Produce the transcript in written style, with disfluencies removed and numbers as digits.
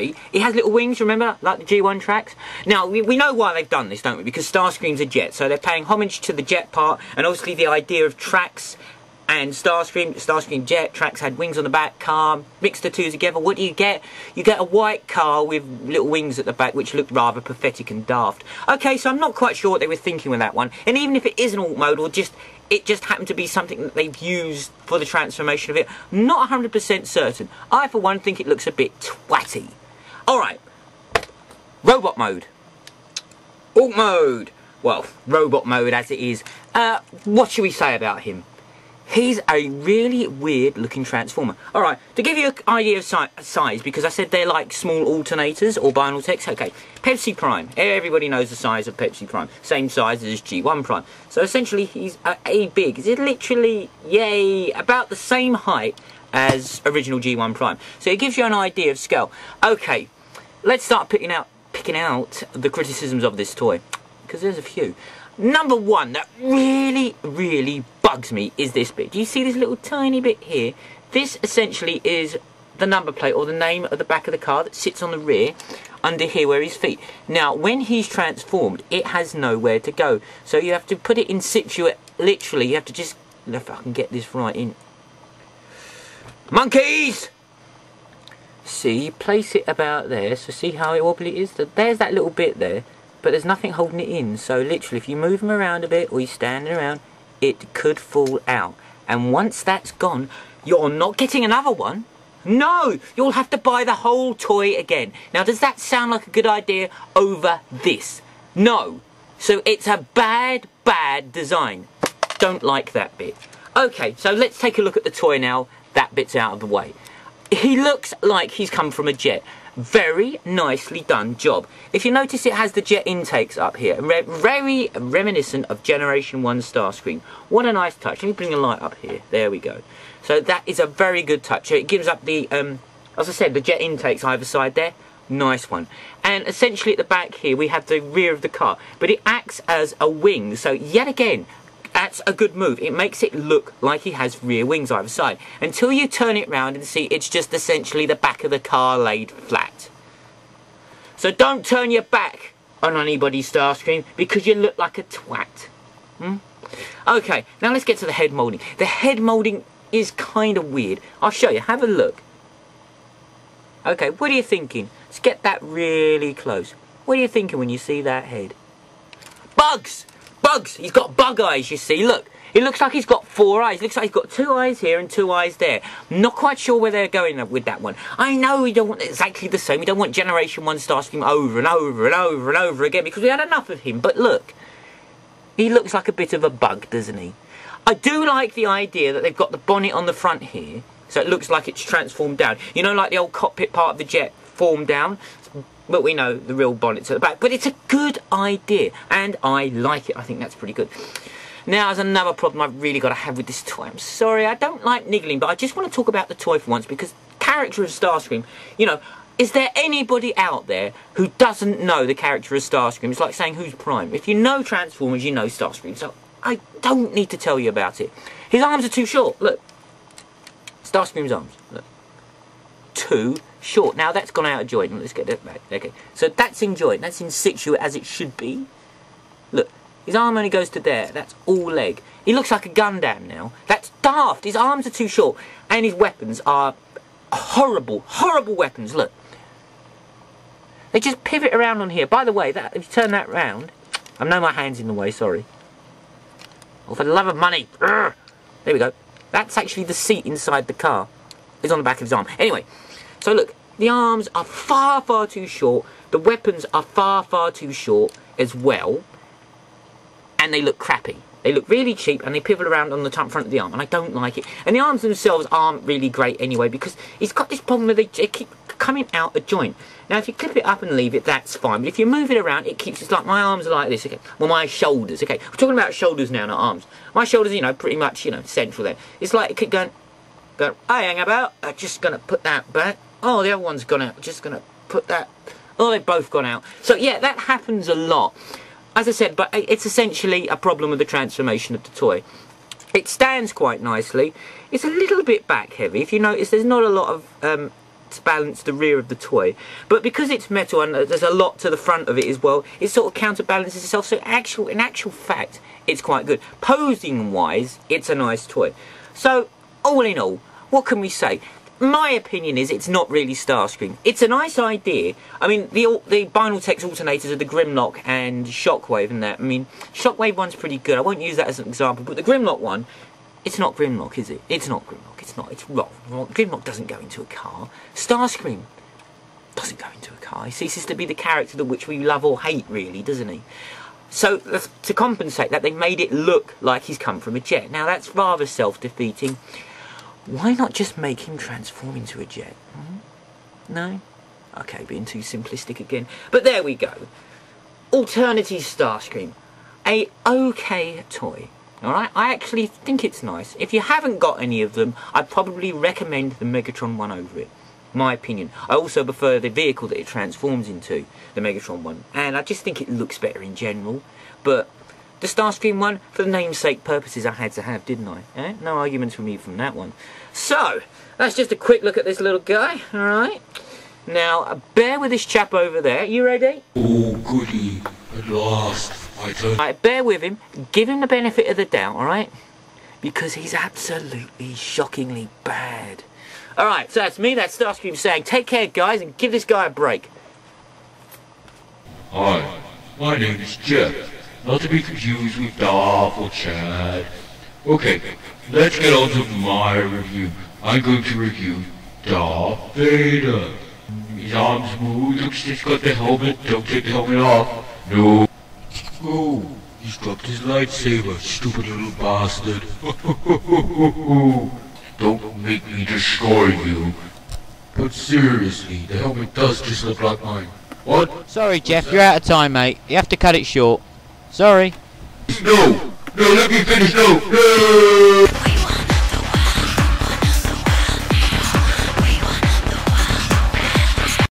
essentially, it has little wings, remember, like the G1 tracks? Now, we know why they've done this, don't we? Because Starscream's a jet, so they're paying homage to the jet part, and obviously the idea of tracks and Starscream jet, tracks had wings on the back, car, mix the two together, what do you get? You get a white car with little wings at the back, which looked rather pathetic and daft. Okay, so I'm not quite sure what they were thinking with that one, and even if it is an alt mode, or it just happened to be something that they've used for the transformation of it, not 100% certain. I, for one, think it looks a bit twatty. Alright, robot mode. Alt mode. Well, robot mode as it is. What should we say about him? He's a really weird looking transformer. Alright, to give you an idea of size, because I said they're like small alternators or binaural techs. Okay, Pepsi Prime. Everybody knows the size of Pepsi Prime. Same size as G1 Prime. So essentially he's a big. Is it literally, yay, about the same height as original G1 Prime. So it gives you an idea of scale. Okay, let's start picking out the criticisms of this toy, because there's a few. Number one that really bugs me is this bit. Do you see this little tiny bit here? This essentially is the number plate or the name of the back of the car that sits on the rear under here where his feet. Now when he's transformed, it has nowhere to go, so you have to put it in situ. Literally you have to just, if I can get this right in, monkeys, see, you place it about there, so see how wobbly it is. There's that little bit there, but there's nothing holding it in, so literally if you move him around a bit or you're standing around, it could fall out. And once that's gone, you're not getting another one. No, you'll have to buy the whole toy again. Now does that sound like a good idea over this? No. So it's a bad design. Don't like that bit. Okay, so let's take a look at the toy now. That bit's out of the way. He looks like he's come from a jet. Very nicely done job. If you notice, it has the jet intakes up here. Very reminiscent of Generation 1 Starscream. What a nice touch. Let me bring a light up here. There we go. So that is a very good touch. It gives up the, as I said, the jet intakes either side there. Nice one. And essentially at the back here, we have the rear of the car. But it acts as a wing. So yet again, that's a good move. It makes it look like he has rear wings either side. Until you turn it round and see it's just essentially the back of the car laid flat. So don't turn your back on anybody, Starscream, because you look like a twat. Okay, now let's get to the head moulding. The head moulding is kind of weird. I'll show you. Have a look. Okay, what are you thinking? Let's get that really close. What are you thinking when you see that head? Bugs! Bugs! He's got bug eyes, you see. Look. It looks like he's got 4 eyes. Looks like he's got 2 eyes here and 2 eyes there. I'm not quite sure where they're going with that one. I know we don't want exactly the same. We don't want Generation 1 Starscream over and over and over and over again, because we had enough of him. But look. He looks like a bit of a bug, doesn't he? I do like the idea that they've got the bonnet on the front here, so it looks like it's transformed down. You know, like the old cockpit part of the jet formed down? But we know the real bonnet's at the back. But it's a good idea, and I like it. I think that's pretty good. Now, there's another problem I've really got to have with this toy. I'm sorry, I don't like niggling, but I just want to talk about the toy for once, because character of Starscream, you know, is there anybody out there who doesn't know the character of Starscream? It's like saying who's Prime. If you know Transformers, you know Starscream, so I don't need to tell you about it. His arms are too short, look. Starscream's arms, look. Too short. Now that's gone out of joint. Let's get that back. Okay, so that's in joint. That's in situ as it should be. Look, his arm only goes to there. That's all leg. He looks like a Gundam now. That's daft. His arms are too short, and his weapons are horrible, horrible weapons. Look, they just pivot around on here. By the way, that if you turn that round, I know my hand's in the way. Sorry. Oh, for the love of money! Urgh. There we go. That's actually the seat inside the car. It's on the back of his arm. Anyway. So look, the arms are far too short, the weapons are far too short as well, and they look crappy. They look really cheap, and they pivot around on the front of the arm, and I don't like it. And the arms themselves aren't really great anyway, because he's got this problem where they keep coming out of joint. Now if you clip it up and leave it, that's fine, but if you move it around, it keeps, it's like my arms are like this, okay? Well, my shoulders, okay? We're talking about shoulders now, not arms. My shoulders, you know, pretty much, you know, central there. It's like it keep going, I hang about, I'm just going to put that back. Oh, the other one's gone out. Just going to put that. Oh, they've both gone out. So, yeah, that happens a lot. As I said, but it's essentially a problem with the transformation of the toy. It stands quite nicely. It's a little bit back heavy. If you notice, there's not a lot of counterbalance the rear of the toy, but because it's metal and there's a lot to the front of it as well, it sort of counterbalances itself. So in actual fact, it's quite good. Posing wise, it's a nice toy. So all in all, what can we say? My opinion is it's not really Starscream. It's a nice idea. I mean, the Binaltex alternators are the Grimlock and Shockwave and that. I mean, Shockwave one's pretty good. I won't use that as an example, but the Grimlock one, it's not Grimlock, is it? It's not Grimlock. It's not. It's wrong. Grimlock doesn't go into a car. Starscream doesn't go into a car. He ceases to be the character that which we love or hate, really, doesn't he? So, to compensate that, they made it look like he's come from a jet. Now, that's rather self-defeating. Why not just make him transform into a jet? No? Okay, being too simplistic again. But there we go. Alternity Starscream. A okay toy. Alright? I actually think it's nice. If you haven't got any of them, I'd probably recommend the Megatron one over it. My opinion. I also prefer the vehicle that it transforms into, the Megatron one. And I just think it looks better in general. But the Starscream one, for the namesake purposes, I had to have, didn't I? Eh? No arguments from me from that one. So, that's just a quick look at this little guy, alright? Now, bear with this chap over there. You ready? Oh, goody. At last, my turn. Alright, bear with him. Give him the benefit of the doubt, alright? Because he's absolutely shockingly bad. Alright, so that's me, that's Starscream saying, take care, guys, and give this guy a break. Hi, my name is Jeff. Not to be confused with Darth or Chad. Okay, let's get on to my review. I'm going to review Darth Vader. His arms move, looks he's got the helmet, don't take the helmet off. No. Oh, he's dropped his lightsaber, stupid little bastard. Don't make me destroy you. But seriously, the helmet does just look like mine. What? Sorry, Jeff, you're out of time, mate. You have to cut it short. Sorry. No! No, let me finish, no! No!